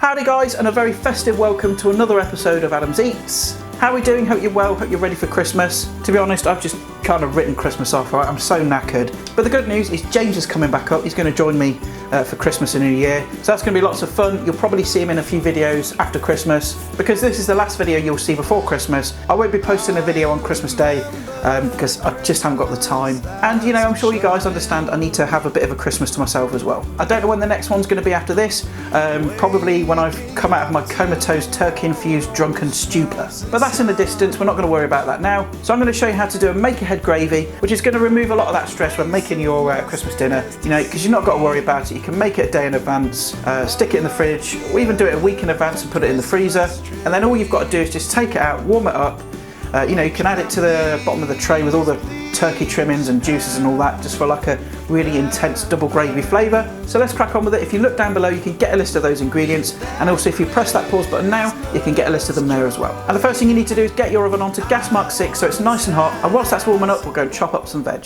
Howdy guys, and a very festive welcome to another episode of Adam's Eats. How are we doing? Hope you're well, hope you're ready for Christmas. To be honest, I've just kind of written Christmas off, right? I'm so knackered. But the good news is James is coming back up. He's going to join me for Christmas and New Year. So that's going to be lots of fun. You'll probably see him in a few videos after Christmas. Because this is the last video you'll see before Christmas, I won't be posting a video on Christmas Day because I just haven't got the time. And you know, I'm sure you guys understand I need to have a bit of a Christmas to myself as well. I don't know when the next one's going to be after this. Probably when I've come out of my comatose turkey-infused drunken stupor. But that's in the distance, we're not going to worry about that now. So I'm going to show you how to do a make-ahead gravy, which is going to remove a lot of that stress when making your Christmas dinner, you know, because you've not got to worry about it. You can make it a day in advance, stick it in the fridge, or even do it a week in advance and put it in the freezer. And then all you've got to do is just take it out, warm it up. You know, you can add it to the bottom of the tray with all the turkey trimmings and juices and all that, just for like a really intense double gravy flavour. So let's crack on with it. If you look down below, you can get a list of those ingredients, and also if you press that pause button now, you can get a list of them there as well. And the first thing you need to do is get your oven onto gas mark 6 so it's nice and hot, and whilst that's warming up, we'll go and chop up some veg.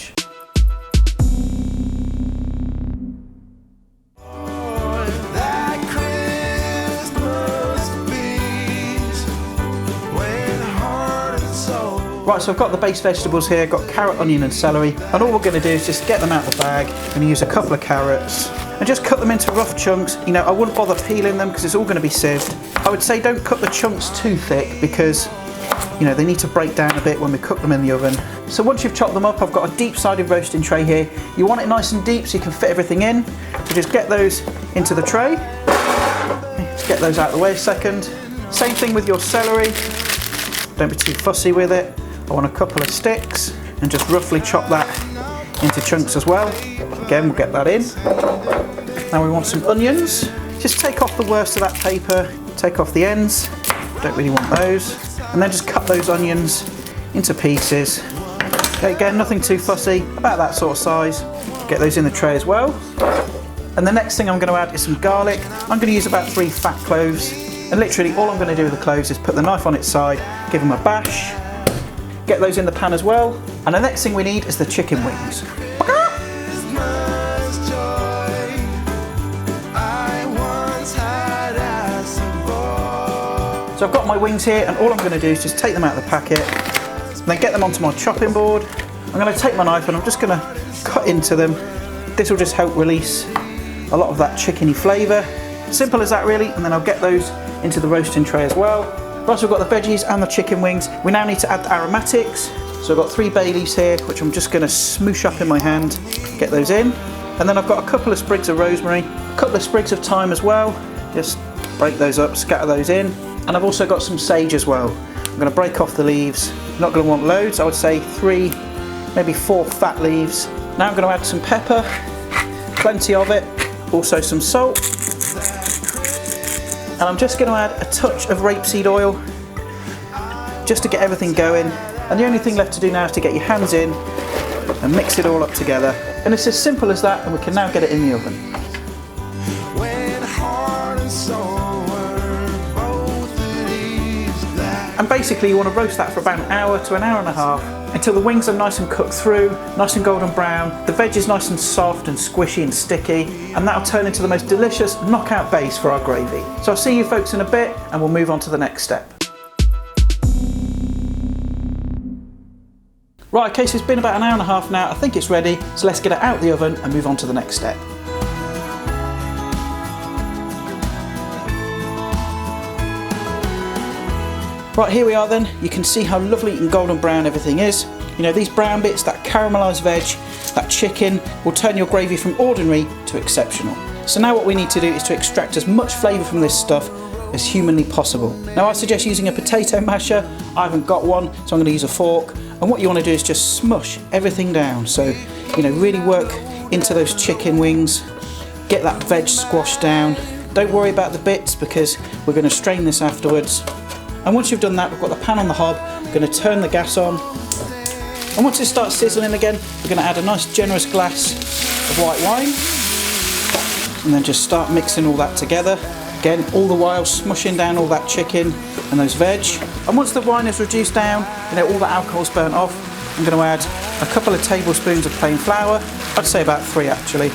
Right, so I've got the base vegetables here, got carrot, onion and celery, and all we're going to do is just get them out of the bag. I'm going to use a couple of carrots and just cut them into rough chunks. You know, I wouldn't bother peeling them because it's all going to be sieved. I would say don't cut the chunks too thick because, you know, they need to break down a bit when we cook them in the oven. So once you've chopped them up, I've got a deep-sided roasting tray here. You want it nice and deep so you can fit everything in. So just get those into the tray. Let's get those out of the way a second. Same thing with your celery. Don't be too fussy with it. I want a couple of sticks and just roughly chop that into chunks as well. Again, we'll get that in. Now we want some onions. Just take off the worst of that paper, take off the ends. Don't really want those. And then just cut those onions into pieces. Okay, again, nothing too fussy, about that sort of size. Get those in the tray as well. And the next thing I'm going to add is some garlic. I'm going to use about 3 fat cloves. And literally all I'm going to do with the cloves is put the knife on its side, give them a bash. Get those in the pan as well. And the next thing we need is the chicken wings. So I've got my wings here, and all I'm going to do is just take them out of the packet, and then get them onto my chopping board. I'm going to take my knife and I'm just going to cut into them. This will just help release a lot of that chickeny flavour. Simple as that really, and then I'll get those into the roasting tray as well. Once we've got the veggies and the chicken wings, we now need to add the aromatics. So I've got 3 bay leaves here, which I'm just going to smoosh up in my hand, get those in. And then I've got a couple of sprigs of rosemary, a couple of sprigs of thyme as well. Just break those up, scatter those in. And I've also got some sage as well. I'm going to break off the leaves. You're not going to want loads, I would say 3, maybe 4 fat leaves. Now I'm going to add some pepper, plenty of it, also some salt. And I'm just going to add a touch of rapeseed oil just to get everything going. And the only thing left to do now is to get your hands in and mix it all up together. And it's as simple as that, and we can now get it in the oven. And basically you want to roast that for about an hour to an hour and a half until the wings are nice and cooked through, nice and golden brown, the veg is nice and soft and squishy and sticky, and that'll turn into the most delicious knockout base for our gravy. So I'll see you folks in a bit, and we'll move on to the next step. Right, okay, so it's been about an hour and a half now. I think it's ready, so let's get it out of the oven and move on to the next step. Right, here we are then. You can see how lovely and golden brown everything is. You know, these brown bits, that caramelised veg, that chicken, will turn your gravy from ordinary to exceptional. So now what we need to do is to extract as much flavour from this stuff as humanly possible. Now I suggest using a potato masher. I haven't got one, so I'm going to use a fork. And what you want to do is just smush everything down. So, you know, really work into those chicken wings, get that veg squashed down. Don't worry about the bits because we're going to strain this afterwards. And once you've done that, we've got the pan on the hob, we're going to turn the gas on. And once it starts sizzling again, we're going to add a nice generous glass of white wine. And then just start mixing all that together. Again, all the while smushing down all that chicken and those veg. And once the wine is reduced down, you know, all the alcohol's burnt off, I'm going to add a couple of tablespoons of plain flour. I'd say about 3 actually.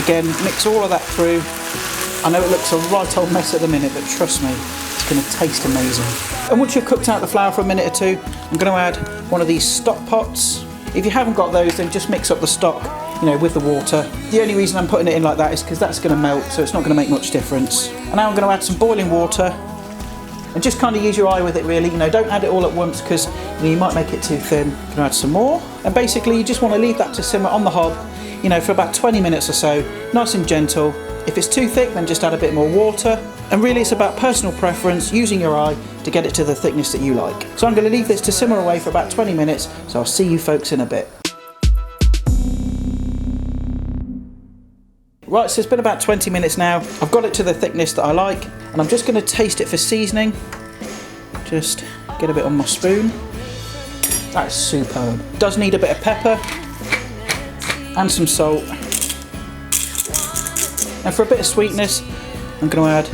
Again, mix all of that through. I know it looks a right old mess at the minute, but trust me, it's going to taste amazing. And once you've cooked out the flour for a minute or two, I'm going to add one of these stock pots. If you haven't got those, then just mix up the stock, with the water. The only reason I'm putting it in like that is because that's going to melt, so it's not going to make much difference. And now I'm going to add some boiling water, and just kind of use your eye with it really. Don't add it all at once because you might make it too thin. I'm going to add some more, and basically you just want to leave that to simmer on the hob, for about 20 minutes or so, nice and gentle. If it's too thick, then just add a bit more water. And really it's about personal preference, using your eye to get it to the thickness that you like. So I'm going to leave this to simmer away for about 20 minutes, so I'll see you folks in a bit. Right, so it's been about 20 minutes now. I've got it to the thickness that I like, and I'm just going to taste it for seasoning. Just get a bit on my spoon. That's superb. Does need a bit of pepper and some salt. And for a bit of sweetness, I'm going to add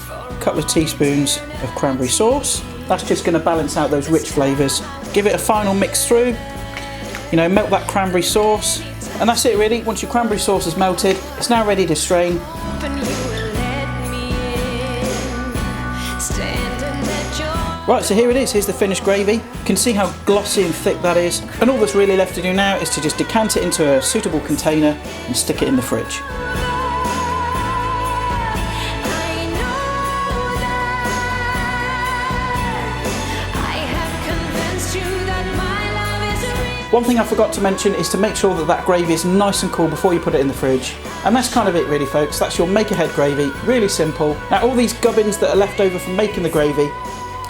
a couple of teaspoons of cranberry sauce. That's just going to balance out those rich flavours. Give it a final mix through, melt that cranberry sauce. And that's it really. Once your cranberry sauce is melted, it's now ready to strain. Right, so here it is. Here's the finished gravy. You can see how glossy and thick that is. And all that's really left to do now is to just decant it into a suitable container and stick it in the fridge. One thing I forgot to mention is to make sure that gravy is nice and cool before you put it in the fridge. And that's kind of it really folks, that's your make ahead gravy, really simple. Now all these gubbins that are left over from making the gravy,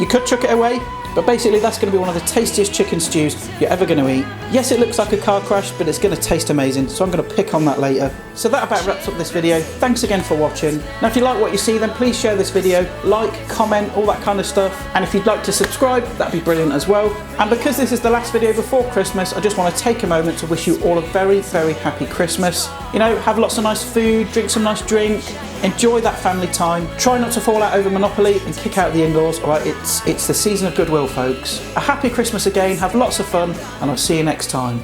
you could chuck it away, but basically that's going to be one of the tastiest chicken stews you're ever going to eat. Yes, it looks like a car crash, but it's going to taste amazing, so I'm going to pick on that later. So that about wraps up this video. Thanks again for watching. Now if you like what you see, then please share this video, like, comment, all that kind of stuff. And if you'd like to subscribe, that'd be brilliant as well. And because this is the last video before Christmas, I just want to take a moment to wish you all a very, very happy Christmas. Have lots of nice food, drink some nice drink, enjoy that family time. Try not to fall out over Monopoly and kick out the in-laws, alright? It's the season of goodwill, folks. A happy Christmas again, have lots of fun, and I'll see you next time.